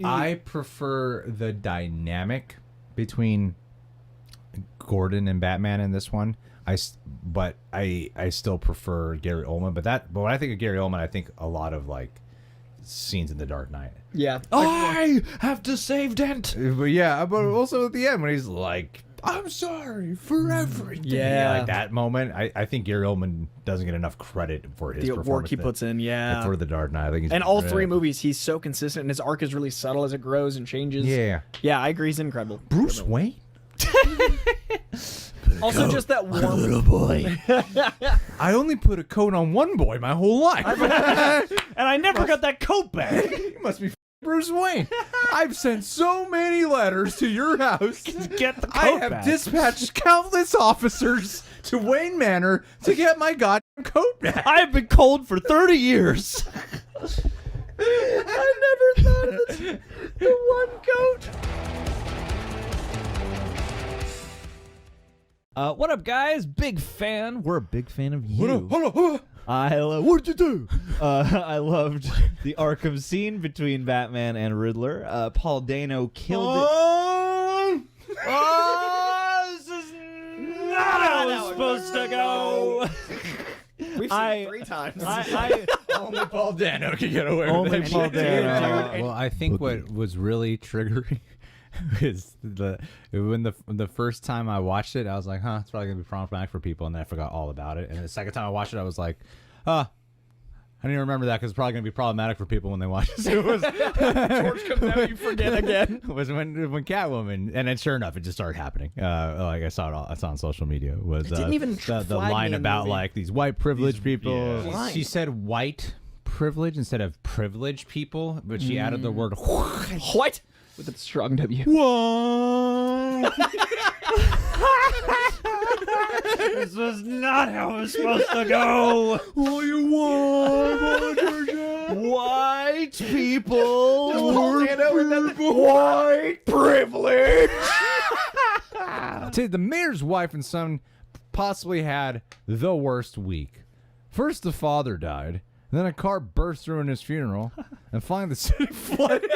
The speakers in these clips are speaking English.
I prefer the dynamic between Gordon and Batman in this one. But I still prefer Gary Oldman. But when I think of Gary Oldman, I think a lot of like scenes in The Dark Knight. Yeah. I have to save Dent. But yeah, but also at the end when he's like, I'm sorry for everything. Yeah. Like that moment. I think Gary Oldman doesn't get enough credit for his performance. Work he puts in, yeah. For The Dark Knight. I think he's and all three movies, he's so consistent, and his arc is really subtle as it grows and changes. Yeah. Yeah, I agree. He's incredible. Bruce Wayne? Also, just that warm little boy. I only put a coat on one boy my whole life. And I never got that coat back. You must be Bruce Wayne. I've sent so many letters to your house. Get the coat I have back. dispatched countless officers to Wayne Manor to get my goddamn coat back. I have been cold for 30 years. I never thought of this. The one coat. What up, guys? Big fan. We're a big fan of you. Hold on. What'd you do? I loved the Arkham scene between Batman and Riddler. Paul Dano killed it. This is not how it's supposed to go. We've seen it 3 times. Only Paul Dano can get away with Only that Paul shit. Dano. Well, I think what was really triggering is when the first time I watched it, I was like, it's probably gonna be problematic for people, and then I forgot all about it. And the second time I watched it, I was like, I didn't even remember that because it's probably gonna be problematic for people when they watch it. So it was George comes out, you forget again. was when Catwoman, and then sure enough, it just started happening. Like I saw on social media. Was didn't even the flag line me in the about movie. like these white privileged people? Yeah. She said white privilege instead of privileged people, but she added the word What? With a strong W. What? This was not how it was supposed to go. What you want, White people. white privilege. The mayor's wife and son possibly had the worst week. First, the father died. Then a car burst through in his funeral, and finally the city flooded.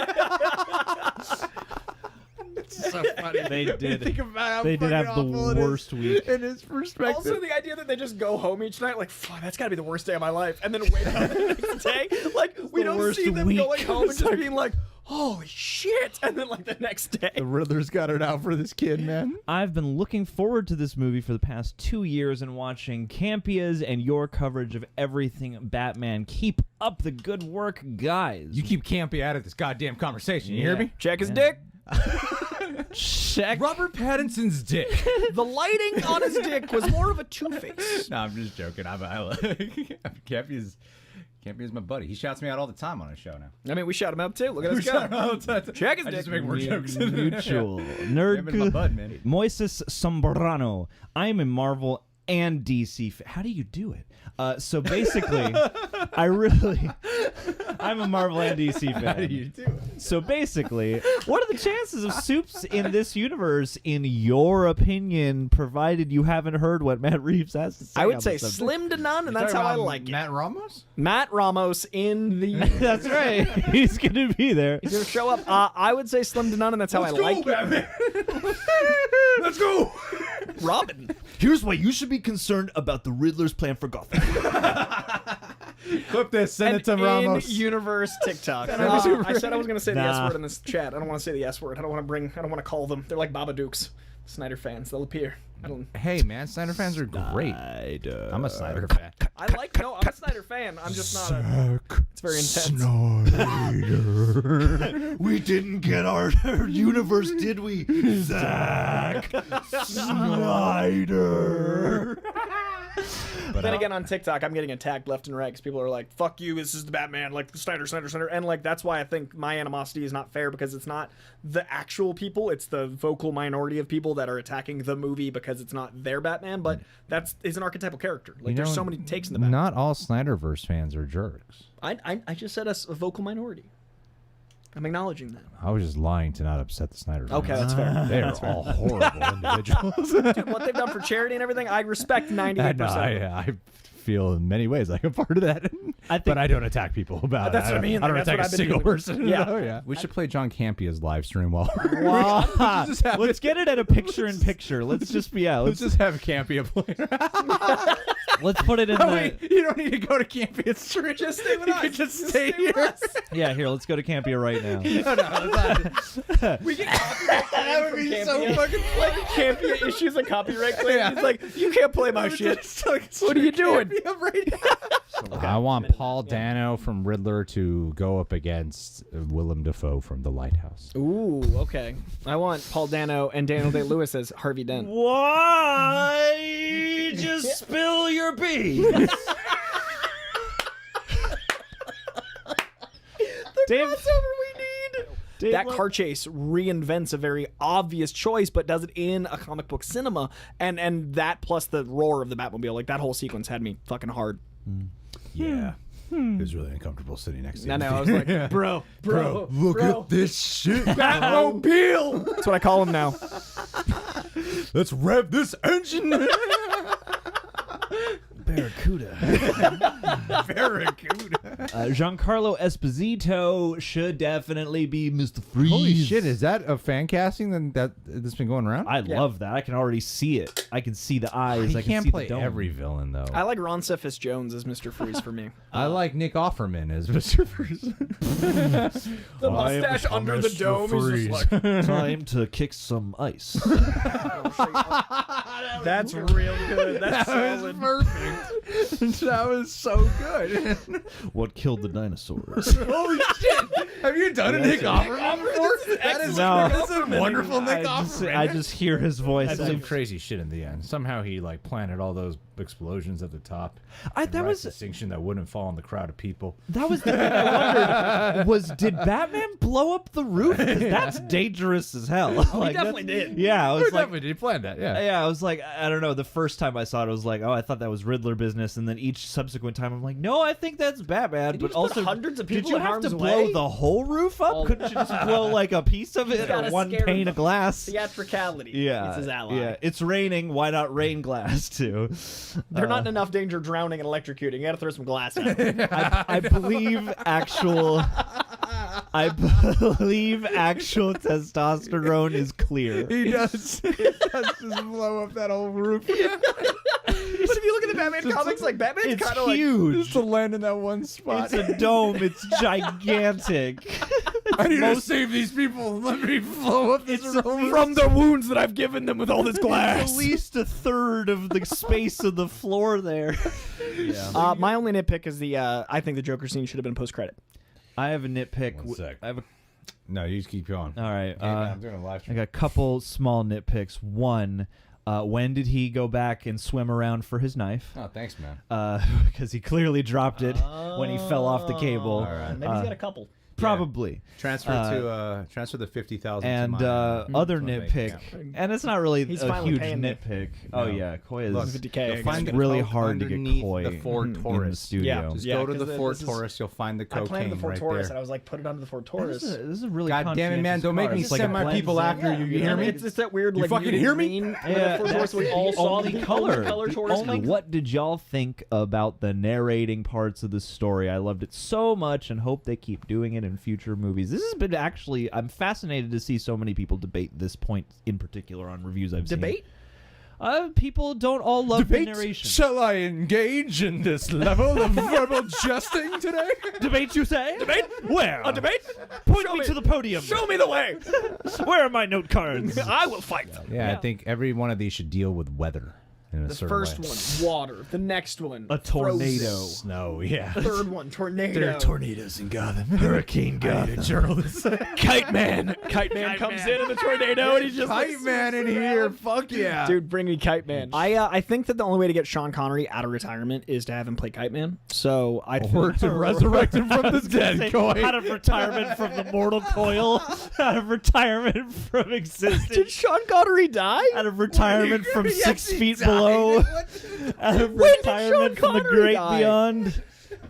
It's so funny. They did. Think about how They did fucking have the awful it is worst week. in his perspective. Also, the idea that they just go home each night, like, fuck, that's got to be the worst day of my life, and then wake up the next day. Like, we don't worst see them week. going home and just being like, holy shit, and then, like, the next day. The Riddler's got it out for this kid, man. I've been looking forward to this movie for the past 2 years and watching Campea's and your coverage of everything Batman. Keep up the good work, guys. You keep Campea out of this goddamn conversation. You hear me? Check his dick. Check. Robert Pattinson's dick. The lighting on his dick was more of a two-face. No, I'm just joking. Campea's my buddy. He shouts me out all the time on his show now. I mean, we shout him out, too. Look at this guy. Check his I dick. just make more jokes. Mutual. Camping my bud, man. Moises Sombrano. I am a Marvel and DC fan. How do you do it? So basically, I'm a Marvel and DC fan. How do you do it? So basically, what are the chances of Supes in this universe, in your opinion, provided you haven't heard what Matt Reeves has to say? I on would the say subject? slim to none, and that's how I like it. Matt Ramos? Matt Ramos in the... That's right. He's going to be there. He's going to show up. I would say slim to none, and that's how I like it. Batman. Let's go. Robin. Here's why you should be concerned about the Riddler's plan for Gotham. Clip this. Send it to An Ramos. in-universe TikTok. I said I was going to say the S word in this chat. I don't want to say the S word. I don't want to call them. They're like Babadooks. Snyder fans. They'll appear. Hey, man. Snyder fans are great. I'm a Snyder fan. I'm a Snyder fan. I'm just not a... It's very intense. Snyder. We didn't get our universe, did we? Zack Snyder. But then again, on TikTok, I'm getting attacked left and right because people are like, fuck you, this is the Batman, like, Snyder. And, like, that's why I think my animosity is not fair, because it's not the actual people, it's the vocal minority of people that are attacking the movie because it's not their Batman, but is an archetypal character. Like, there's so many takes in the Batman. Not all Snyderverse fans are jerks. I just said a vocal minority. I'm acknowledging that. I was just lying to not upset the Snyder fans. Okay, that's fair. They are all horrible individuals. Dude, what they've done for charity and everything, I respect 98%. I feel in many ways like a part of that. but I don't attack people about That's it. what I mean. I don't That's attack what a I've been single doing. person. Yeah. Oh, yeah. We should play John Campea's live stream while Wow. just have Let's get it at a picture-in-picture. Let's just let's just have Campea play. let's put it in Oh, the. wait, you don't need to go to Campea's stream. Just stay with You us. can just Just stay stay with here. us. Yeah, here. Let's go to Campea right now. No, We get copyright that would from be Campea. so fucking Like Campea issues a copyright claim. Yeah. He's like, you can't play my shit. What are you doing? I want Paul Dano from Riddler to go up against Willem Dafoe from The Lighthouse. Ooh, okay. I want Paul Dano and Daniel Day-Lewis as Harvey Dent. Why just spill your beans? Dave, That car chase reinvents a very obvious choice, but does it in a comic book cinema, and that plus the roar of the Batmobile, like that whole sequence had me fucking hard. Yeah. It was really uncomfortable sitting next to I him. know, I was like, bro, Look at this shit. Batmobile. That's what I call him now. Let's rev this engine. Barracuda. Barracuda. Giancarlo Esposito should definitely be Mr. Freeze. Holy shit, is that a fan casting that's been going around? I love that. I can already see it. I can see the eyes. He I can can't see play the dome. every villain, though. I like Ron Cephas Jones as Mr. Freeze for me. I like Nick Offerman as Mr. Freeze. The mustache under the dome is just like, Time to kick some ice. that's real good. That's That was solid. perfect. That was so good. What killed the dinosaurs? Holy shit! Have you done a Nick Offerman before? That is No. that's a wonderful Nick Offerman. I just hear his voice. That's some crazy shit in the end. Somehow he like planted all those explosions at the top. That was distinction that wouldn't fall on the crowd of people. the thing I wondered did Batman blow up the roof? 'Cause that's dangerous as hell. Like, definitely did. Yeah, I was like, Definitely did plan that. Yeah. yeah, I was like, I don't know. The first time I saw it, I was like, oh, I thought that was Riddler business, and then each subsequent time, I'm like, no, I think that's Batman. Did you But just also, put hundreds of did people you in have harm's to blow way? the whole roof up? Couldn't you just blow like a piece of it or gotta one scare pane them. of glass? Theatricality. Yeah, It's his ally. yeah. It's raining. Why not rain glass too? They're not in enough danger drowning and electrocuting. You gotta throw some glass at them. I believe actual testosterone is clear. He does. He does just blow up that whole roof. But if you look at the Batman comics, like Batman's It's kind of like huge. Just to land in that one spot. It's a dome. It's gigantic. I need to save these people. Let me blow up this roof. from the wounds that I've given them with all this At glass. least a third of the space of the floor there. Yeah. My only nitpick is I think the Joker scene should have been post-credit. I have a nitpick. One sec. I have a. No, you just keep going. All right. I'm doing a live I stream. got a couple small nitpicks. One, when did he go back and swim around for his knife? Oh, thanks, man. Because he clearly dropped it when he fell off the cable. All right. Maybe he's got a couple. Probably. Transfer the 50,000 And to my other to my bank nitpick, account. and it's not really He's a finally huge paying me. nitpick. Oh No. yeah, Koi Look, is. 50K. You'll find It's the really coke hard to get underneath Koi the Ford in the Taurus. studio. Just Yeah, go to the 'cause Ford this is- Taurus. You'll find the I cocaine planned the Ford right Taurus, there. and I was like, put it under the Ford This Taurus. is a really God damn it, man, conscientious don't make car. me It's like send a my blend people zone. after you. You hear me? It's that weird, You like, fucking muted hear me? green Yeah, Ford that's Taurus we the all saw only the color. color The Taurus only- coming. What did y'all think about the narrating parts of the story? I loved it so much and hope they keep doing it in future movies. This has been actually, I'm fascinated to see so many people debate this point in particular on reviews I've seen. Debate? People don't all love the narration. Shall I engage in this level of verbal jesting today? Debate, you say? Debate? Where? A debate? Point Show me me. to the podium. Show me the way. Where are my note cards? I will fight. Yeah, I think every one of these should deal with weather in a The certain first way. one, water. The next one, A tornado. frozen. Snow, yeah. Third one, tornado. tornadoes in Gotham. Hurricane Gotham. Journalist. Kite Man. Kite Man comes in the tornado, and he's just Kite Man in here. Fuck yeah. Dude, bring me Kite Man. I think that the only way to get Sean Connery out of retirement is to have him play Kite Man. So I Or to resurrect him from the dead, Coy. Out of retirement from the mortal coil. Out of retirement from Did existence. Sean Connery die? Out of retirement from Yes, 6 he feet died. below. Out of When did retirement Sean from the Connery great die? beyond.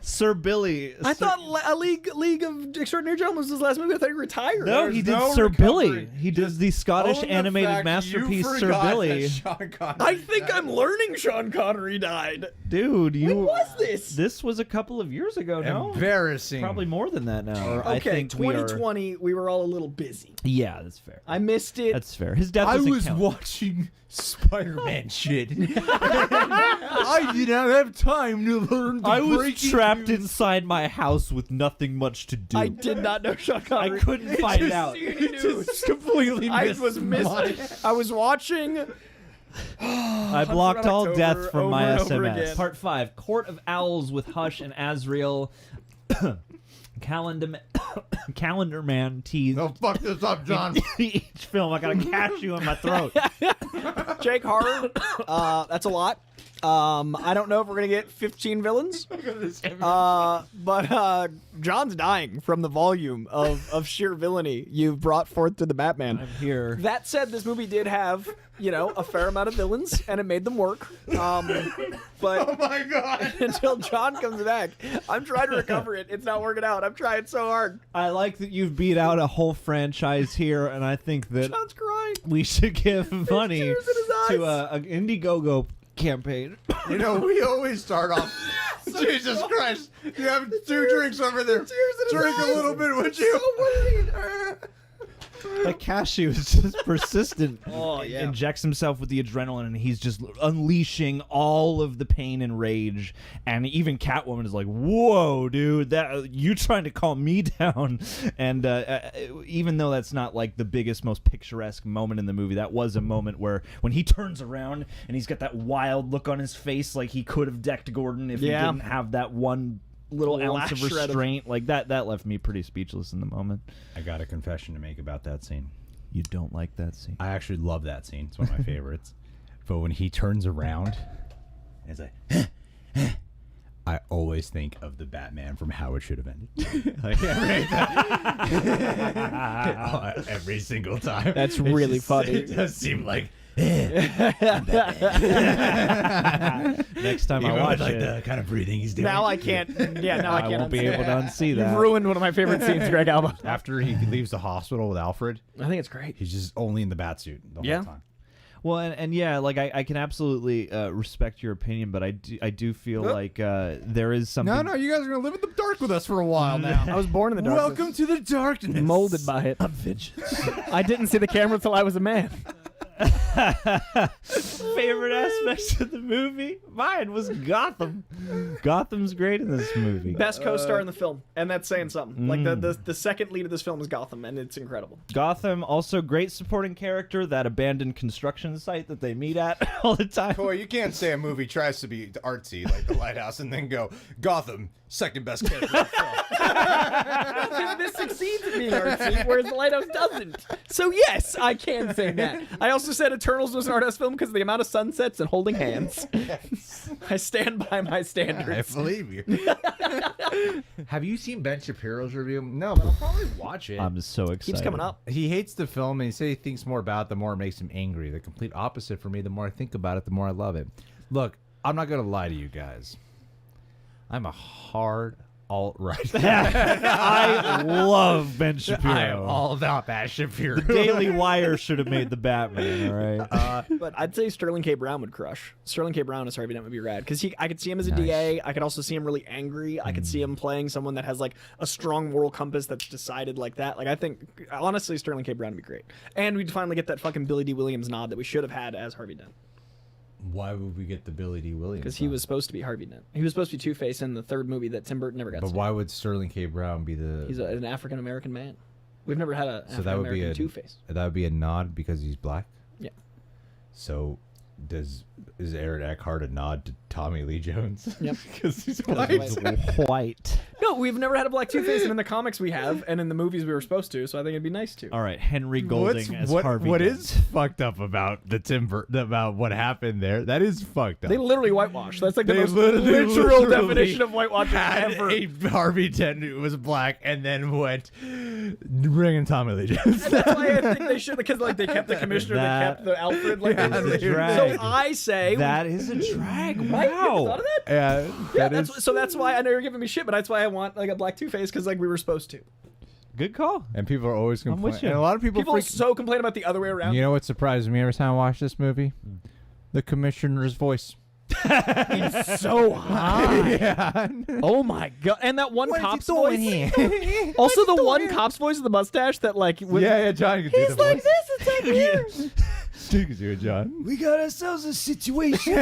Sir Billy. I thought a League of Extraordinary Gentlemen was his last movie. I thought he retired. No, he did no Sir recovery. Billy. He does the Scottish Own the animated fact masterpiece you Sir forgot Billy. that Sean Connery I think died. I'm learning Sean Connery died. Dude, you. When was this? This was a couple of years ago. No, Embarrassing. probably more than that now. Or I Okay, think 2020, we were all a little busy. Yeah, that's fair. I missed it. That's fair. His death I doesn't was count. watching Spider-Man shit. I did not have time to learn the I was breaking trapped news. inside my house with nothing much to do. I did not know Sean I Connery. couldn't find out. Just completely I missed was missing. I was watching. I blocked all October death from my over and over SMS. again. Part 5. Court of Owls with Hush and Azrael. Calendar Man teased No, fuck this up, John. each film. I got a cashew in my throat. Jake Horror. That's a lot. I don't know if we're gonna get 15 villains. But John's dying from the volume of sheer villainy you've brought forth to the Batman. I'm here. That said, this movie did have, a fair amount of villains, and it made them work. But Oh my god. until John comes back, I'm trying to recover it. It's not working out. I'm trying so hard. I like that you've beat out a whole franchise here, and I think that John's crying. we should give money tears in his to eyes. an Indiegogo campaign. You know, we always start off. Jesus Christ! You have two drinks over there. Drink a little bit, would you? That cashew is just persistent. Oh, yeah. Injects himself with the adrenaline, and he's just unleashing all of the pain and rage. And even Catwoman is like, "Whoa, dude! That you trying to calm me down?" And even though that's not like the biggest, most picturesque moment in the movie, that was a moment where when he turns around and he's got that wild look on his face, like he could have decked Gordon if he Yeah. didn't have that one little ounce of Last shred of- restraint. Like that left me pretty speechless in the moment. I got a confession to make about that scene. You don't like that scene? I actually love that scene. It's one of my favorites. But when he turns around, and it's like, I always think of the Batman from How It Should Have Ended. Like, every single time. That's It really just- funny. It does seem like. Next time I Even watch with, like it, the kind of breathing he's doing. Now I can't. Yeah, now I I can't. won't be unsee able to it. unsee You've that. ruined one of my favorite scenes, Greg Alba. After he leaves the hospital with Alfred, I think it's great. he's just only in the batsuit the whole Yeah. time. Well, and yeah, like I can absolutely respect your opinion, but I do feel like there is something. No, you guys are gonna live in the dark with us for a while now. I was born in the dark. Welcome to the darkness. molded by it. I didn't see the camera until I was a man. Favorite aspects of the movie? Mine was Gotham. Gotham's great in this movie. Best co-star in the film, and that's saying something. Like the second lead of this film is Gotham, and it's incredible. Gotham, also great supporting character. That abandoned construction site that they meet at all the time. Boy, you can't say a movie tries to be artsy like The Lighthouse and then go Gotham, second best character. in the film." Because this succeeds at being artsy, whereas The Lighthouse doesn't. So yes, I can say that. I also said Eternals was an art house film because of the amount of sunsets and holding hands. I stand by my I standards. believe you. Have you seen Ben Shapiro's review? No, but I'll probably watch it. I'm so excited. Keeps coming up. He hates the film and he says he thinks more about it, the more it makes him angry. The complete opposite for me. The more I think about it, the more I love it. Look, I'm not going to lie to you guys. I'm a hard alt-right. I love Ben Shapiro. I am all about that Shapiro. Daily Wire should have made the Batman, all right? But I'd say Sterling K. Brown would crush. Sterling K. Brown as Harvey Dent would be rad because I could see him as a Nice. DA. I could also see him really angry. I could see him playing someone that has like a strong moral compass that's decided like that. Like I think honestly, Sterling K. Brown would be great, and we'd finally get that fucking Billy D. Williams nod that we should have had as Harvey Dent Why would we get the Billy D. Williams? because he on? was supposed to be Harvey Dent. He was supposed to be Two-Face in the third movie that Tim Burton never got. But to see. why would Sterling K. Brown be the? He's an African American man. We've never had a so that would be African-American a Two-Face. That would be a nod because he's black. Yeah. So, is Aaron Eckhart a nod to Tommy Lee Jones? Yep. Because he's Because white. he's White. No, we've never had a black Two-Face, and in the comics we have, and in the movies we were supposed to. So I think it'd be nice to. All right, Henry Golding as Harvey What Dent. is fucked up about the Tim Burton, about what happened there? That is fucked up. They literally whitewash. That's like the They most literally literal definition of whitewashing had ever. a Harvey Dent who was black and then went bringing Tommy Lee Jones. That's why I think they should, because like they kept the commissioner, That they kept the Alfred. Like, Yeah, is a they- drag. so why I say That is a drag. Right? You ever Wow. thought of that? Yeah, That's why I know you're giving me shit, but that's why I want like a black Two-Face because like we were supposed to. Good call. And people are always with complaining. you. And a lot of people People so complain about the other way around. You know what surprised me every time I watch this movie? The commissioner's voice. It's so high. Yeah. Oh my god! And that one What is he cop's doing voice. here? Also, the one cop's voice with the mustache that like. Yeah, John can do He's the like voice. this. It's like here. You can do it, John. We got ourselves a situation.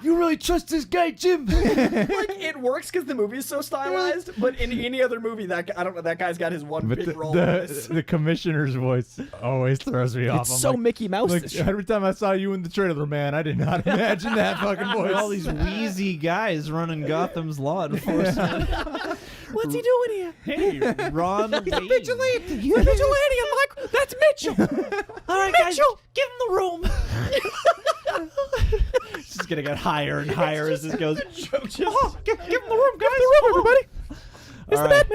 You really trust this guy, Jim? Like it works because the movie is so stylized, but in any other movie, I don't know. That guy's got his one But big role. in this. the commissioner's voice always throws me off. It's I'm so like, Mickey Mouse. like, every time I saw you in the trailer, man, I did not imagine that fucking voice. All these wheezy guys running Gotham's law enforcement. What's he doing here? Hey, Ron Wayne. Vigilante. You're a vigilante. I'm like, that's Mitchell. All right, guys, give him the room. It's just gonna get higher and higher as this goes. Give him the room, guys. Give him the room, everybody. It's All the right.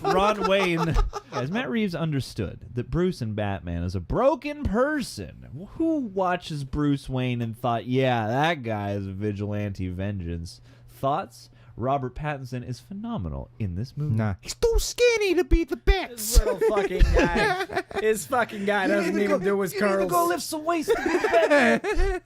Batman. Ron Wayne. Guys, Matt Reeves understood that Bruce and Batman is a broken person. Who watches Bruce Wayne and thought, yeah, that guy is a vigilante vengeance? Thoughts? Robert Pattinson is phenomenal in this movie. Nah, he's too skinny to be the This little fucking guy. His fucking guy doesn't even do his curls. Go lift some weights to be the Batman.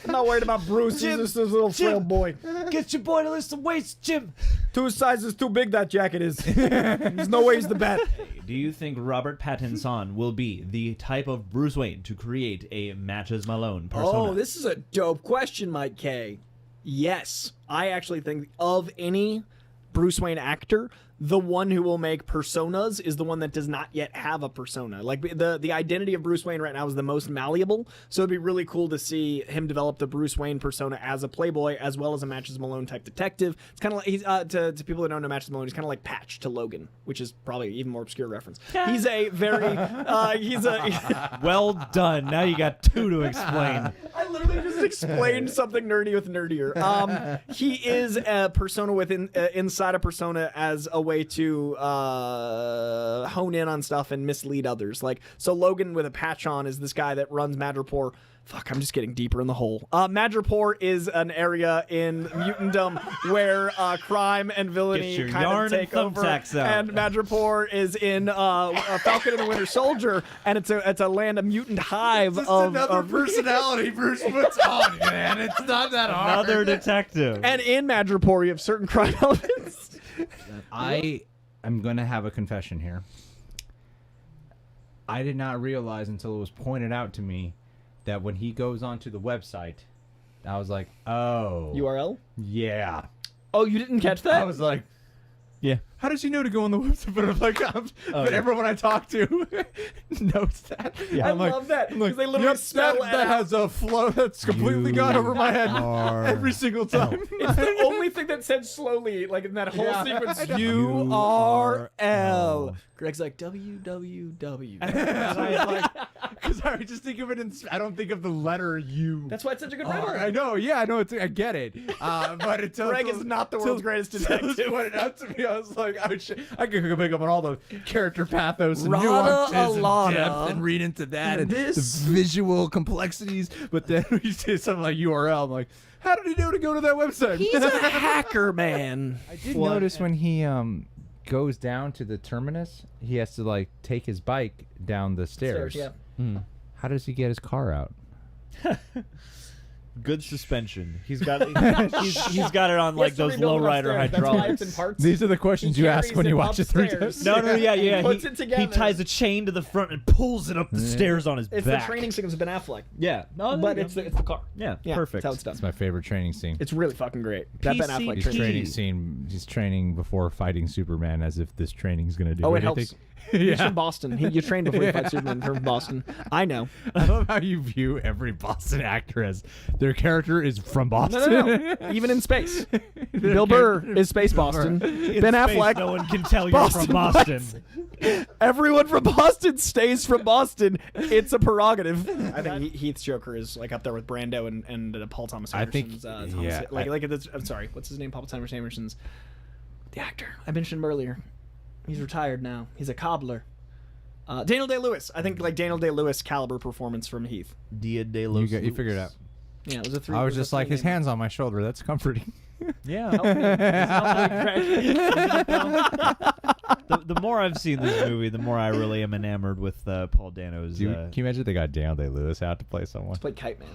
I'm not worried about Bruce. He's Jim, just this little frail boy. Get your boy to lift some weights, Jim. 2 sizes too big that jacket is. There's no way he's the Bat. Do you think Robert Pattinson will be the type of Bruce Wayne to create a Matches Malone persona? Oh, this is a dope question, Mike K. Yes, I actually think of any Bruce Wayne actor, the one who will make personas is the one that does not yet have a persona. Like the identity of Bruce Wayne right now is the most malleable, so it'd be really cool to see him develop the Bruce Wayne persona as a playboy as well as a Matches Malone type detective. It's kind of like he's to people that don't know Matches Malone, he's kind of like Patch to Logan, which is probably an even more obscure reference. He's a very Well done. Now you got 2 to explain. I literally just explained something nerdy with nerdier. He is a persona within inside a persona as a way to hone in on stuff and mislead others. Like, so Logan with a patch on is this guy that runs Madripoor. Fuck, I'm just getting deeper in the hole. Madripoor is an area in mutantdom where crime and villainy Get your kind yarn of take and over. thumbtacks out. And Madripoor is in Falcon and the Winter Soldier, and it's a land, a mutant hive Just of another of personality Bruce puts on, man. It's not that hard. Another detective. And in Madripoor, you have certain crime elements. I am going to have a confession here. I did not realize until it was pointed out to me that when he goes onto the website, I was like, oh. URL? Yeah. Oh, you didn't catch that? I was like, Yeah. how does he know to go on the website? But I'm like, but everyone I talk to knows that. I I'm like, love that, I'm like, 'cause they literally yep, spell that, it that out. has a flow that's completely gone over my head every single time. It's the only thing that said slowly, like in that whole Yeah. sequence. I know. URL. Greg's like www. Because I just think of it in. I don't think of the letter U. That's why it's such a good I riddle. know. Yeah, I know. I get it. But until Greg is not the world's greatest detective. It pointed out to me. I was like, oh shit! I could go pick up on all the character pathos and Rada nuances and alada. depth and read into that and This- the visual complexities. But then we say something like URL. I'm like, how did he know to go to that website? He's a hacker, man. I did notice when he goes down to the terminus, he has to like take his bike down the stairs. Yeah. How does he get his car out? Good suspension. He's got he's got it on like He has to those rebuild it lowrider upstairs. That's why hydraulics. it's in parts. These are the questions He you ask carries when you it watch it 3 upstairs. times. No, yeah. puts He, it together. he ties a chain to the front and pulls it up the stairs on his It's back. the training sequence of Ben Affleck. Yeah. No, But it's the car. yeah, Yeah, perfect. That's how it's done. That's my favorite training scene. It's really fucking great. That Ben PC Affleck His training. training scene. He's training before fighting Superman, as if this training's gonna do Oh, it anything. helps. He's from Boston. You trained before you fight Superman from Boston. I know. I love how you view every Boston actor as their character is from Boston. No. Even in space. Bill Burr is Space Boston. Ben Affleck. No one can tell you're Boston from Boston. Everyone from Boston stays from Boston. It's a prerogative. I think Heath's Joker is like up there with Brando and Paul Thomas I think- Anderson's. yeah, I'm sorry. What's his name? Paul Thomas Anderson's the actor. I mentioned him earlier. He's retired now. He's a cobbler. Daniel Day-Lewis. I think like Daniel Day-Lewis caliber performance from Heath. Dia de los You figured it out. Yeah, it was a 3. I was just like, his hands on my shoulder. That's comforting. Yeah. Okay. The more I've seen this movie, the more I really am enamored with Paul Dano's. Can you imagine if they got Daniel Day-Lewis out to play someone? Play Kite Man.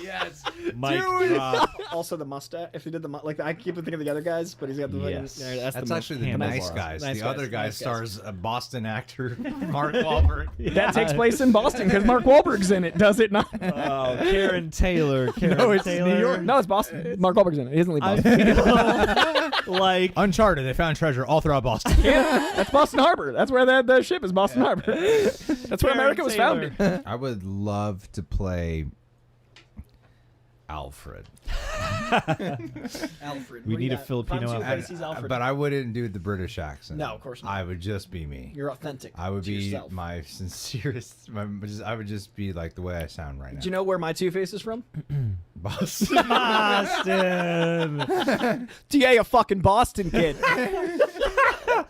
Yes. Mic drop. Also the mustache. If he did the like, I keep thinking of the other guys, but he's got the Yes. fucking, yeah, That's the actually the Campea. nice guys. Nice The guys, other guy nice guys. stars a Boston actor, Mark Wahlberg. That takes place in Boston because Mark Wahlberg's in it, does it not? Oh, Karen Taylor. No, it's Taylor. New York. No, it's Boston. Mark Wahlberg's in it. He doesn't leave I Boston. feel like Uncharted. They found treasure all throughout Boston. Yeah, that's Boston Harbor. That's where the ship is. Boston Harbor. That's where Karen America was Taylor. founded. I would love to play Alfred. Alfred. We need a Filipino Alfred. But I wouldn't do the British accent. No, of course not. I would just be me. You're authentic. I would to be yourself. my sincerest. I would just be like the way I sound right now. Do you know where my Two-Face is from? Boston? Boston. DA, a fucking Boston kid.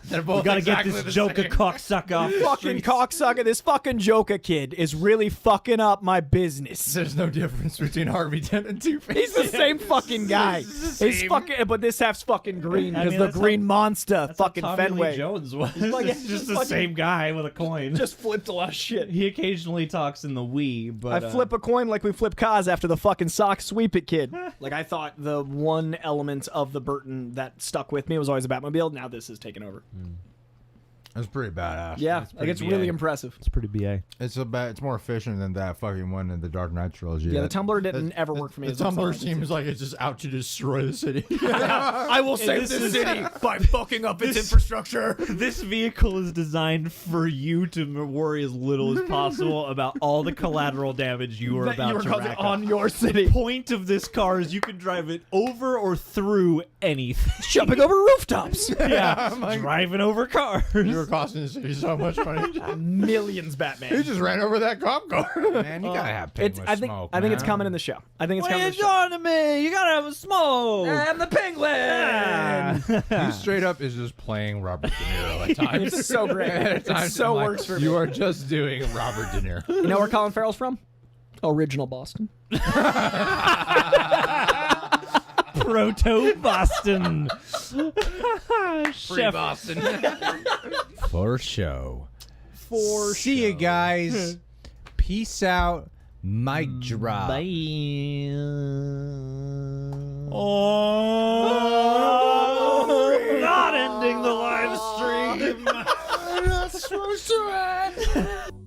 They're We both gotta exactly get the this Joker same. cocksucker off the Fucking streets. cocksucker. This fucking Joker kid is really fucking up my business. There's no difference between Harvey Dent and Two-Face. He's the same fucking guy. He's fucking, but this half's fucking green I because mean, the that's Green how- Monster That's how fucking Tommy Fenway Lee Jones was. Like, It's just the fucking- same guy with a coin. just flipped a lot of shit. He occasionally talks in the we, but I flip a coin like we flip cars after the fucking sock sweep it kid. Like I thought the one element of the Burton that stuck with me was always a Batmobile. Now this is taken over. That's pretty badass. Yeah, It's like pretty it's BA. really impressive. It's pretty BA. It's more efficient than that fucking one in the Dark Knight trilogy. Yeah, the Tumblr didn't ever work for me. The as a Tumblr song. seems like it's just out to destroy the city. I will save this this is- city by fucking up its infrastructure. This vehicle is designed for you to worry as little as possible about all the collateral damage you are That about you were to causing rack on up. your city. Point of this car is you can drive it over or through anything. Jumping over rooftops. Yeah, driving over cars. You were costing the city so much money. Millions, Batman. He just ran over that cop car. Man, you gotta have It's, I think it's coming in the show. I think it's What coming are in you the show. doing to me? You gotta have a smoke. I'm the penguin. He straight up is just playing Robert De Niro at times. It's so great. At It times, so I'm like, works for me. You are just doing Robert De Niro. You know where Colin Farrell's from? Original Boston. Proto Boston. Chef. Boston. For show. For See you guys. Peace out. Mic drop. Bye. Not ending the live stream. I'm not supposed to end.